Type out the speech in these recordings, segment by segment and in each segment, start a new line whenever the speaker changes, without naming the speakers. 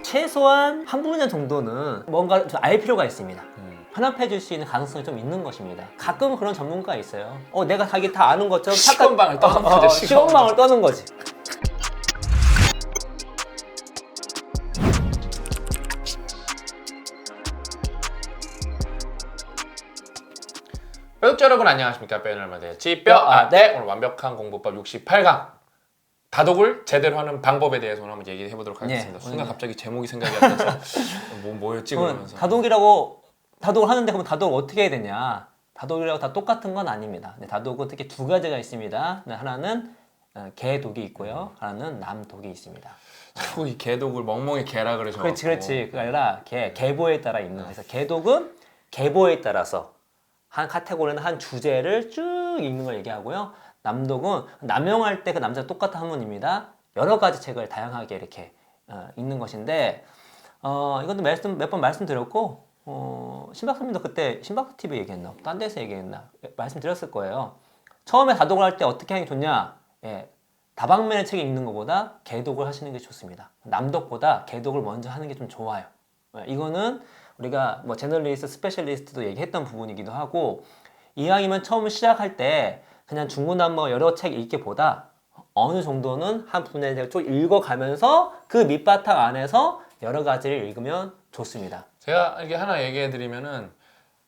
최소한 한 분야 정도는 뭔가 좀 알 필요가 있습니다. 편협해질 수 있는 가능성이 좀 있는 것입니다. 가끔 그런 전문가 있어요. 내가 자기 다 아는 것처럼
시건방을 떠는 거죠.
시건방을 떠는 거지.
구독자 여러분 안녕하십니까. 뼈는 얼마 돼지 뼈아대 오늘 완벽한 공부법 68강 다독을 제대로 하는 방법에 대해서 오늘 한번 얘기해 보도록 하겠습니다. 순간 갑자기 제목이 생각이 안 나서 뭐였지 그러면서
다독을 하는데 그럼 다독을 어떻게 해야 되냐? 다독이라고 다 똑같은 건 아닙니다. 다독은 특히 두 가지가 있습니다. 하나는 개독이 있고요. 하나는 남독이 있습니다.
자꾸 이 개독을 멍멍이 개라 그러셔.
그렇지. 그게 아니라 계보에 따라 있는 거예요. 그래서 개독은 계보에 따라서 한 카테고리는 한 주제를 쭉 읽는 걸 얘기하고요. 남독은 남용할 때 그 남자 똑같은 한문입니다. 여러 가지 책을 다양하게 이렇게 읽는 것인데 이것도 몇 번 말씀드렸고 신박사님도 그때 신박사 TV 얘기했나? 딴 데서 얘기했나? 말씀드렸을 거예요. 처음에 다독을 할 때 어떻게 하는 게 좋냐? 다방면의 책을 읽는 것보다 개독을 하시는 게 좋습니다. 남독보다 개독을 먼저 하는 게 좀 좋아요. 이거는 우리가 뭐 제너럴리스트, 스페셜리스트도 얘기했던 부분이기도 하고 이왕이면 처음 시작할 때 그냥 중구난방 여러 책 읽기보다 어느 정도는 한 분야에 대해서 쭉 읽어가면서 그 밑바탕 안에서 여러 가지를 읽으면 좋습니다.
제가 이게 하나 얘기해 드리면은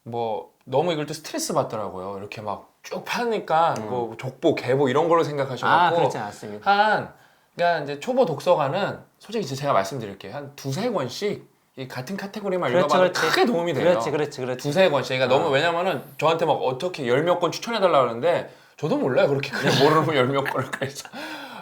뭐 너무 읽을 때 스트레스 받더라고요. 이렇게 막 쭉 파니까 뭐 족보, 개보 이런 걸로 생각하셔갖고
그렇지 않습니다.
그러니까 이제 초보 독서가는 솔직히 이제 제가 말씀드릴게요. 한 두세 권씩 이 같은 카테고리만 읽어봐도 크게 도움이 돼요.
그렇지.
두세 권씩. 그러니까 너무 왜냐면은 저한테 막 어떻게 열 몇 권 추천해달라 그러는데 저도 몰라요. 그렇게 그냥 모르는 열 몇 권을 그래서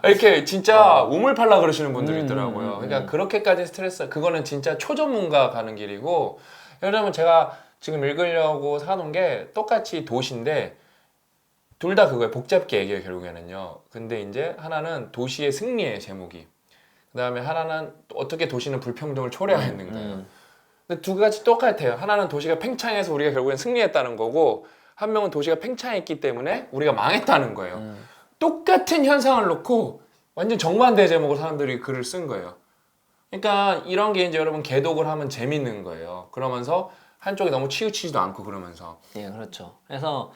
이렇게 진짜 우물팔라 그러시는 분들이 있더라고요. 그러니까 그렇게까지 스트레스 그거는 진짜 초전문가 가는 길이고 여러분 제가 지금 읽으려고 사놓은 게 똑같이 도시인데 둘 다 그거예요. 복잡게 얘기해요 결국에는요. 근데 이제 하나는 도시의 승리의 제목이 그 다음에 하나는 어떻게 도시는 불평등을 초래하였는가요. 근데 두 가지 똑같아요. 하나는 도시가 팽창해서 우리가 결국엔 승리했다는 거고 한 명은 도시가 팽창했기 때문에 우리가 망했다는 거예요. 똑같은 현상을 놓고 완전 정반대 제목으로 사람들이 글을 쓴 거예요. 그러니까 이런 게 이제 여러분 개독을 하면 재밌는 거예요. 그러면서 한쪽에 너무 치우치지도 않고 그러면서.
예, 그렇죠. 그래서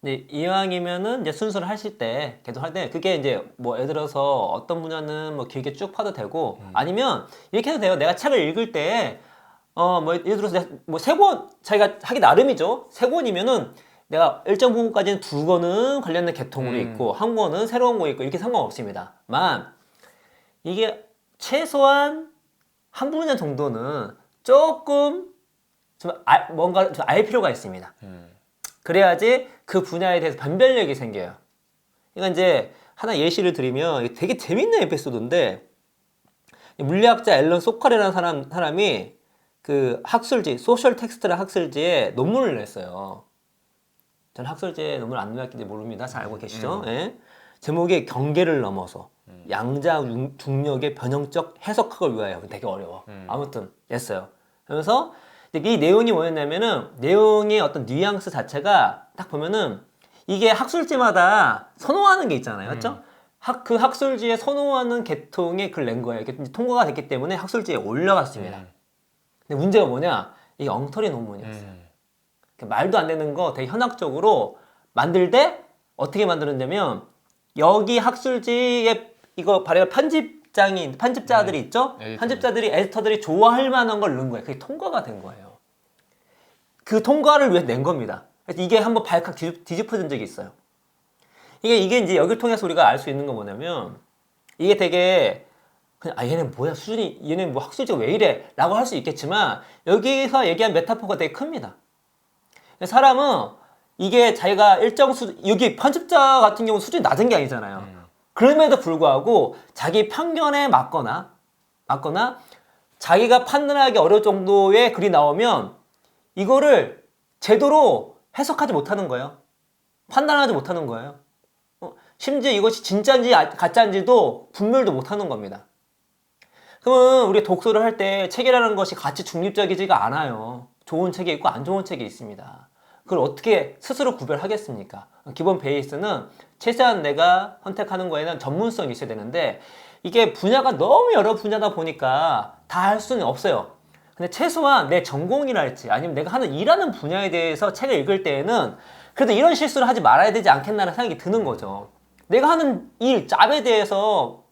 이제 이왕이면은 이제 순서를 하실 때 계속 할 때 그게 이제 뭐 예를 들어서 어떤 분야는 뭐 길게 쭉 파도 되고 아니면 이렇게 해도 돼요. 내가 책을 읽을 때 뭐 예를 들어서 뭐 세 권 자기가 하기 나름이죠. 세 권이면은 내가 일정 부분까지는 두 권은 관련된 계통으로 있고 한 권은 새로운 거 있고 이렇게 상관없습니다. 만 이게 최소한 한 분야 정도는 조금 뭔가 좀 알 필요가 있습니다. 그래야지 그 분야에 대해서 변별력이 생겨요. 그러니까 이제 하나 예시를 드리면 되게 재밌는 에피소드인데 물리학자 앨런 소컬이라는 사람이 그 학술지 소셜 텍스트라는 학술지에 논문을 냈어요. 저는 학술지에 논문 안 냈기 모릅니다. 잘 알고 계시죠? 예? 제목이 경계를 넘어서 양자 중력의 변형적 해석학을 위하여. 되게 어려워. 아무튼 냈어요. 그러면서 이 내용이 뭐였냐면은 내용의 어떤 뉘앙스 자체가 딱 보면은 이게 학술지마다 선호하는 게 있잖아요. 맞죠? 그 학술지에 선호하는 계통의 글 낸 거예요. 이게 통과가 됐기 때문에 학술지에 올라갔습니다. 근데 문제가 뭐냐? 이게 엉터리 논문이었어요. 말도 안 되는 거 되게 현학적으로 만들되 어떻게 만들었냐면 여기 학술지에 이거 발행할 편집자들이 있죠? 편집자들이 에디터들이 좋아할 만한 걸 넣은 거예요. 그게 통과가 된 거예요. 그 통과를 위해서 낸 겁니다. 그래서 이게 한번 발칵 뒤집어진 적이 있어요. 이게 이제 여기를 통해서 우리가 알 수 있는 건 뭐냐면 이게 되게 그냥 얘는 뭐야 수준이 얘는 뭐 학술지가 왜 이래 라고 할 수 있겠지만 여기서 얘기한 메타포가 되게 큽니다. 사람은 이게 자기가 일정 여기 편집자 같은 경우 수준이 낮은 게 아니잖아요. 그럼에도 불구하고 자기 편견에 맞거나 자기가 판단하기 어려울 정도의 글이 나오면 이거를 제대로 해석하지 못하는 거예요. 판단하지 못하는 거예요. 심지어 이것이 진짜인지 가짜인지도 분별도 못하는 겁니다. 그러면 우리 독서를 할 때 책이라는 것이 가치 중립적이지가 않아요. 좋은 책이 있고 안 좋은 책이 있습니다. 그걸 어떻게 스스로 구별하겠습니까? 기본 베이스는 최소한 내가 선택하는 거에는 전문성이 있어야 되는데 이게 분야가 너무 여러 분야다 보니까 다 할 수는 없어요. 근데 최소한 내 전공이랄지 아니면 내가 하는 일하는 분야에 대해서 책을 읽을 때에는 그래도 이런 실수를 하지 말아야 되지 않겠나라는 생각이 드는 거죠. 내가 하는 일, 잡에 대해서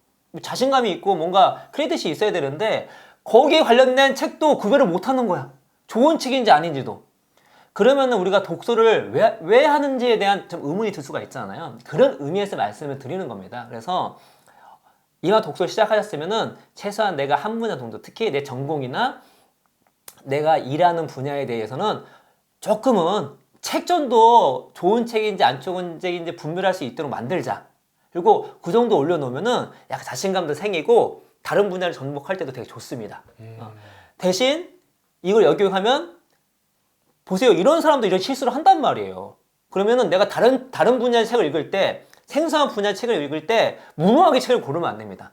자신감이 있고 뭔가 크레딧이 있어야 되는데 거기에 관련된 책도 구별을 못 하는 거야. 좋은 책인지 아닌지도. 그러면은 우리가 독서를 왜 하는지에 대한 좀 의문이 들 수가 있잖아요. 그런 의미에서 말씀을 드리는 겁니다. 그래서 이왕 독서를 시작하셨으면은 최소한 내가 한 분야 정도, 특히 내 전공이나 내가 일하는 분야에 대해서는 조금은 책전도 좋은 책인지 안 좋은 책인지 분별할 수 있도록 만들자. 그리고 그 정도 올려놓으면은 약간 자신감도 생기고 다른 분야를 접목할 때도 되게 좋습니다. 대신 이걸 역용하면 보세요. 이런 사람도 이런 실수를 한단 말이에요. 그러면은 내가 다른 분야의 책을 읽을 때 생소한 분야의 책을 읽을 때 무모하게 책을 고르면 안 됩니다.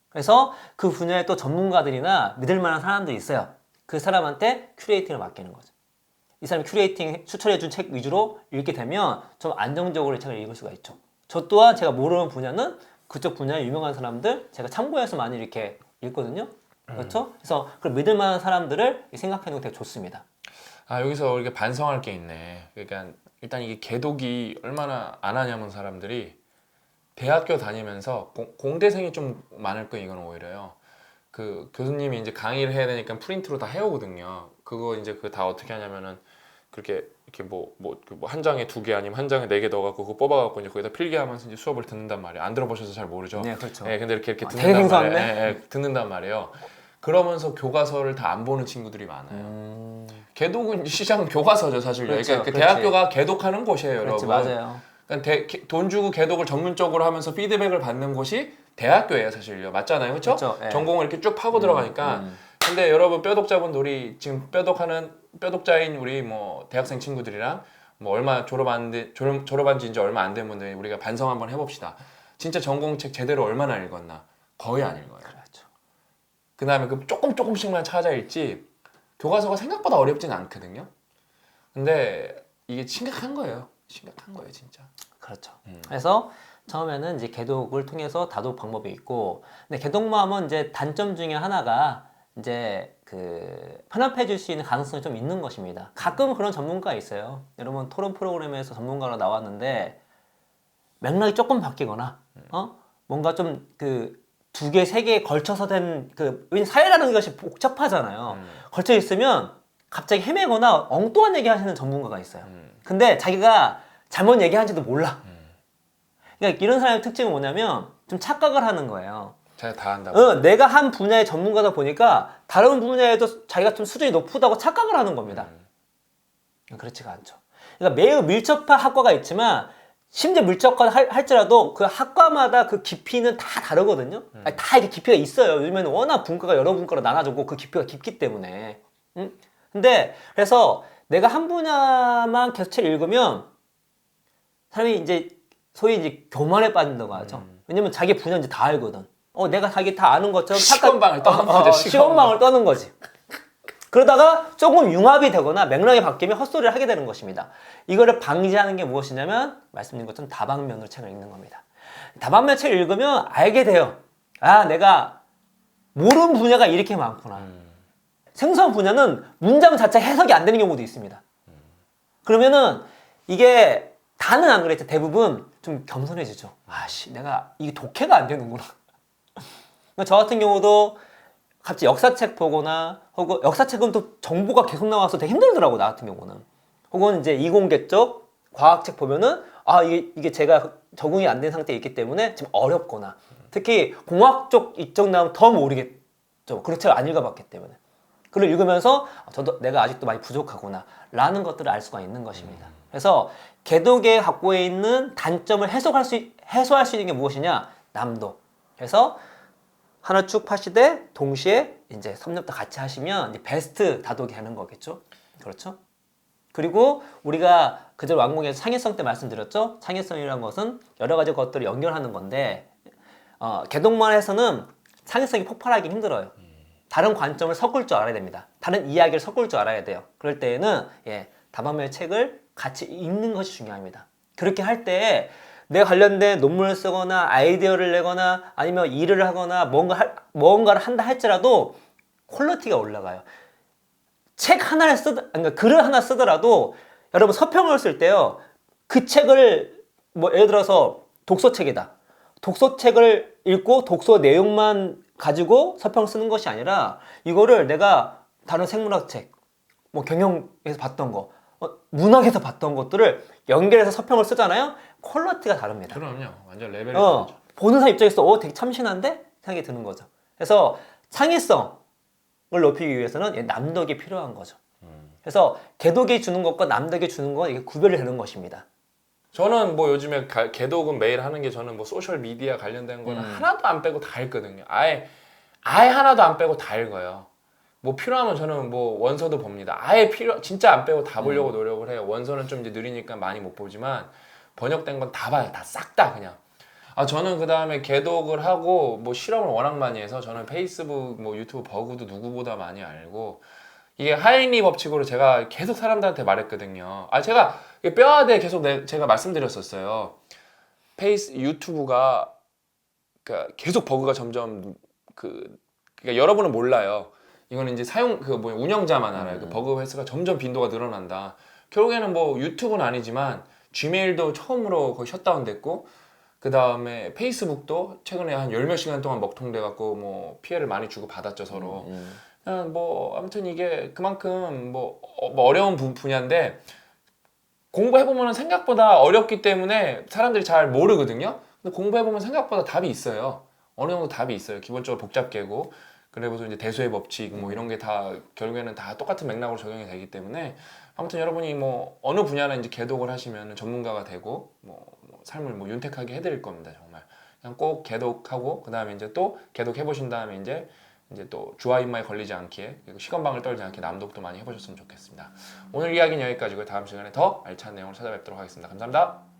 그래서 그 분야에 또 전문가들이나 믿을 만한 사람들이 있어요. 그 사람한테 큐레이팅을 맡기는 거죠. 이 사람이 큐레이팅 추천해준 책 위주로 읽게 되면 좀 안정적으로 책을 읽을 수가 있죠. 저 또한 제가 모르는 분야는 그쪽 분야에 유명한 사람들 제가 참고해서 많이 이렇게 읽거든요. 그렇죠? 그래서 그 믿을 만한 사람들을 생각하는 게 되게 좋습니다.
아, 여기서 우리가 반성할 게 있네. 그러니까 일단 이게 개독이 얼마나 안 하냐면 사람들이 대학교 다니면서 공대생이 좀 많을 거 이건 오히려요. 그 교수님이 이제 강의를 해야 되니까 프린트로 다 해오거든요. 그거 이제 그 다 어떻게 하냐면은 그렇게 이렇게 한 장에 2개 아니면 한 장에 4개 넣어갖고 그거 뽑아갖고 이제 거기다 필기하면서 이제 수업을 듣는단 말이에요. 안 들어보셔서 잘 모르죠.
네, 그렇죠.
예, 근데 이렇게
되게
듣는단
생소한데?
말이에요. 예, 예, 듣는단 말이에요. 그러면서 교과서를 다 안 보는 친구들이 많아요. 개독은 시장 교과서죠 사실요.
그렇죠,
그러니까 그
그렇지.
대학교가 개독하는 곳이에요,
그렇지,
여러분.
맞아요.
그러니까 돈 주고 개독을 전문적으로 하면서 피드백을 받는 곳이 대학교예요, 사실요. 맞잖아요, 그렇죠?
그렇죠, 예.
전공을 이렇게 쭉 파고 들어가니까. 근데 여러분 뼈독자분들 우리 지금 뼈독자인 우리 뭐 대학생 친구들이랑 뭐 얼마 졸업한 지 이제 얼마 안 된 분들 우리가 반성 한번 해봅시다. 진짜 전공책 제대로 얼마나 읽었나? 거의 안 읽어요.
그렇죠.
그 다음에 그 조금씩만 찾아 읽지 교과서가 생각보다 어렵진 않거든요. 근데 이게 심각한 거예요. 심각한 거예요, 진짜.
그렇죠. 그래서 처음에는 이제 개독을 통해서 다독 방법이 있고, 근데 개독만 하면 이제 단점 중에 하나가 이제 그 편협해질 수 있는 가능성이 좀 있는 것입니다. 가끔 그런 전문가가 있어요. 여러분 토론 프로그램에서 전문가로 나왔는데 맥락이 조금 바뀌거나, 뭔가 좀 그 2개, 3개에 걸쳐서 된 왜냐면 사회라는 것이 복잡하잖아요. 걸쳐 있으면 갑자기 헤매거나 엉뚱한 얘기 하시는 전문가가 있어요. 근데 자기가 잘못 얘기한지도 몰라. 그러니까 이런 사람의 특징은 뭐냐면 좀 착각을 하는 거예요.
제가 다 한다고.
내가 한 분야의 전문가다 보니까 다른 분야에도 자기가 좀 수준이 높다고 착각을 하는 겁니다. 그렇지가 않죠. 그러니까 매우 밀접한 학과가 있지만 심지어 밀접한 할지라도 그 학과마다 그 깊이는 다 다르거든요. 아니, 다 이게 깊이가 있어요. 요즘에는 워낙 분과가 여러 분과로 나눠졌고 그 깊이가 깊기 때문에. 근데 그래서 내가 한 분야만 계속 책 읽으면 사람이 이제 소위 이제 교만에 빠진다고 하죠. 왜냐면 자기 분야 이제 다 알거든. 내가 자기 다 아는 것처럼
시건방을 떠는 거죠.
시건방을 떠는 거지. 그러다가 조금 융합이 되거나 맥락이 바뀌면 헛소리를 하게 되는 것입니다. 이거를 방지하는 게 무엇이냐면 말씀드린 것처럼 다방면으로 책을 읽는 겁니다. 다방면 책을 읽으면 알게 돼요. 아, 내가 모르는 분야가 이렇게 많구나. 생소한 분야는 문장 자체 해석이 안 되는 경우도 있습니다. 그러면은 이게 다는 안 그랬죠. 대부분 좀 겸손해지죠. 아씨, 내가 이게 독해가 안 되는구나. 저 같은 경우도 갑자기 역사책 보거나 혹은 역사책은 또 정보가 계속 나와서 되게 힘들더라고, 나 같은 경우는. 혹은 이제 이공계 쪽 과학책 보면은 이게 제가 적응이 안 된 상태에 있기 때문에 지금 어렵거나 특히 공학 쪽 이쪽 나오면 더 모르겠죠. 그 책을 안 읽어봤기 때문에. 그걸 읽으면서 저도 내가 아직도 많이 부족하구나 라는 것들을 알 수가 있는 것입니다. 그래서 개독에 갖고 있는 단점을 해소할 수 있는 게 무엇이냐? 남도. 그래서 하나 쭉 파시되 동시에 이제 섭렵도 같이 하시면 이제 베스트 다독이 하는 거겠죠. 그렇죠? 그리고 우리가 그대로 완공에서 창의성 때 말씀드렸죠. 창의성이라는 것은 여러 가지 것들을 연결하는 건데 개독만 해서는 창의성이 폭발하기 힘들어요. 다른 관점을 섞을 줄 알아야 됩니다. 다른 이야기를 섞을 줄 알아야 돼요. 그럴 때에는 다방면의 책을 같이 읽는 것이 중요합니다. 그렇게 할 때 내가 관련된 논문을 쓰거나 아이디어를 내거나 아니면 일을 하거나 뭔가를 한다 할지라도 퀄리티가 올라가요. 책 하나를 그러니까 글을 하나 쓰더라도 여러분 서평을 쓸 때요. 그 책을 뭐 예를 들어서 독서책이다. 독서책을 읽고 독서 내용만 가지고 서평을 쓰는 것이 아니라 이거를 내가 다른 생물학 책, 뭐 경영에서 봤던 거, 문학에서 봤던 것들을 연결해서 서평을 쓰잖아요. 퀄리티가 다릅니다.
그럼요. 완전 레벨이 다르죠.
보는 사람 입장에서 되게 참신한데? 생각이 드는 거죠. 그래서 창의성을 높이기 위해서는 남덕이 필요한 거죠. 그래서 개독이 주는 것과 남덕이 주는 건 이게 구별이 되는 것입니다.
저는 뭐 요즘에 개독은 매일 하는 게 저는 뭐 소셜 미디어 관련된 거는 하나도 안 빼고 다 읽거든요. 아예 하나도 안 빼고 다 읽어요. 뭐 필요하면 저는 뭐 원서도 봅니다. 진짜 안 빼고 다 보려고 노력을 해요. 원서는 좀 이제 느리니까 많이 못 보지만 번역된 건 다 봐요. 다 싹 다 그냥. 저는 그 다음에 개독을 하고 뭐 실험을 워낙 많이 해서 저는 페이스북 뭐 유튜브 버그도 누구보다 많이 알고 이게 하이니 법칙으로 제가 계속 사람들한테 말했거든요. 제가 뼈아대 계속 제가 말씀드렸었어요. 유튜브가 그러니까 계속 버그가 점점 그러니까 여러분은 몰라요. 이거는 이제 운영자만 알아요. 그 버그 횟수가 점점 빈도가 늘어난다. 결국에는 뭐 유튜브는 아니지만 지메일도 처음으로 거의 셧다운됐고 그 다음에 페이스북도 최근에 한 열 몇 시간 동안 먹통돼 갖고 뭐 피해를 많이 주고 받았죠 서로. 뭐 아무튼 이게 그만큼 뭐 어려운 분야인데 공부해보면 생각보다 어렵기 때문에 사람들이 잘 모르거든요. 근데 공부해보면 생각보다 답이 있어요. 어느 정도 답이 있어요. 기본적으로 복잡계고 그래서 이제 대수의 법칙 뭐 이런 게 다 결국에는 다 똑같은 맥락으로 적용이 되기 때문에 아무튼 여러분이 뭐 어느 분야나 이제 개독을 하시면 전문가가 되고 뭐 삶을 뭐 윤택하게 해드릴 겁니다. 정말 그냥 꼭 개독하고 그 다음에 이제 또 개독해 보신 다음에 이제 또 주화 입마에 걸리지 않게 그리고 시건방을 떨지 않게 남독도 많이 해보셨으면 좋겠습니다. 오늘 이야기는 여기까지고요. 다음 시간에 더 알찬 내용을 찾아뵙도록 하겠습니다. 감사합니다.